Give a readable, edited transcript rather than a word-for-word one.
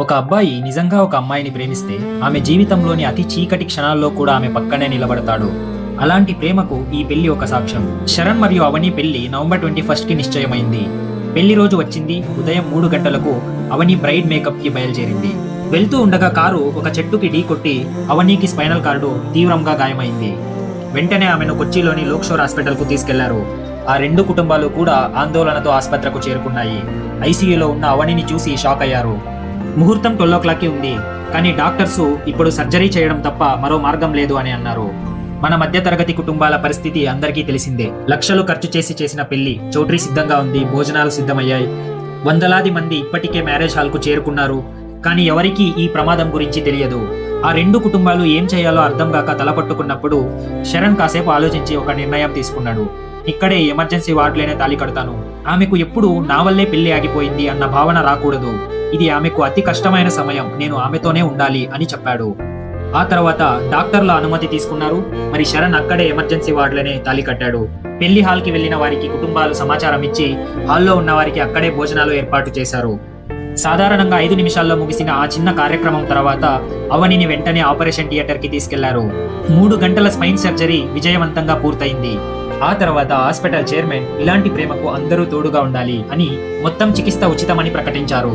ఒక అబ్బాయి నిజంగా ఒక అమ్మాయిని ప్రేమిస్తే ఆమె జీవితంలోని అతి చీకటి క్షణాల్లో కూడా ఆమె పక్కనే నిలబడతాడు. అలాంటి ప్రేమకు ఈ పెళ్లి ఒక సాక్ష్యం. శరణ్ మరియు అవని పెళ్లి నవంబర్ 21 కి నిశ్చయమైంది. పెళ్లి రోజు వచ్చింది. ఉదయం 3 గంటలకు అవని బ్రైడ్ మేకప్ కి బయలుదేరింది. వెళ్తూ ఉండగా కారు ఒక చెట్టుకి ఢీ కొట్టి అవనికి స్పైనల్ కార్డు తీవ్రంగా గాయమైంది. వెంటనే ఆమెను కొచ్చిలోని లోక్షోర్ హాస్పిటల్ కు తీసుకెళ్లారు. ఆ రెండు కుటుంబాలు కూడా ఆందోళనతో ఆసుపత్రికి చేరుకున్నాయి. ఐసీయూలో ఉన్న అవనిని చూసి షాక్ అయ్యారు. ముహూర్తం 12 o'clockకి ఉంది, కానీ డాక్టర్స్ ఇప్పుడు సర్జరీ చేయడం తప్ప మరో మార్గం లేదు అని అన్నారు. మన మధ్యతరగతి కుటుంబాల పరిస్థితి అందరికీ తెలిసిందే. లక్షలు ఖర్చు చేసిన పెళ్లి. చౌట్రీ సిద్ధంగా ఉంది, భోజనాలు సిద్ధమయ్యాయి. వందలాది మంది ఇప్పటికే మ్యారేజ్ హాల్ కు చేరుకున్నారు. కానీ ఎవరికీ ఈ ప్రమాదం గురించి తెలియదు. ఆ రెండు కుటుంబాలు ఏం చేయాలో అర్థం కాక తలపట్టుకున్నప్పుడు శరణ్ కాసేపు ఆలోచించి ఒక నిర్ణయం తీసుకున్నాడు. ఇక్కడే ఎమర్జెన్సీ వార్డులోనే తాళి కడతాను. ఆమెకు ఎప్పుడు నా వల్లే పెళ్లి ఆగిపోయింది అన్న భావన రాకూడదు. ఇది ఆమెకు అతి కష్టమైన సమయం, నేను ఆమెతోనే ఉండాలి అని చెప్పాడు. ఆ తర్వాత డాక్టర్ల అనుమతి తీసుకున్నారు. మరి శరణ్ అక్కడే ఎమర్జెన్సీ వార్డులోనే తాళి కట్టాడు. పెళ్లి హాల్ కి వెళ్లిన వారికి కుటుంబాలు సమాచారం ఇచ్చి హాల్లో ఉన్న వారికి అక్కడే భోజనాలు ఏర్పాటు చేశారు. సాధారణంగా 5 నిమిషాల్లో ముగిసిన ఆ చిన్న కార్యక్రమం తర్వాత అవనిని వెంటనే ఆపరేషన్ థియేటర్ కి తీసుకెళ్లారు. 3 గంటల స్పైన్ సర్జరీ విజయవంతంగా పూర్తయింది. ఆ తర్వాత హాస్పిటల్ చైర్మన్ ఇలాంటి ప్రేమకు అందరూ తోడుగా ఉండాలి అని మొత్తం చికిత్స ఉచితమని ప్రకటించారు.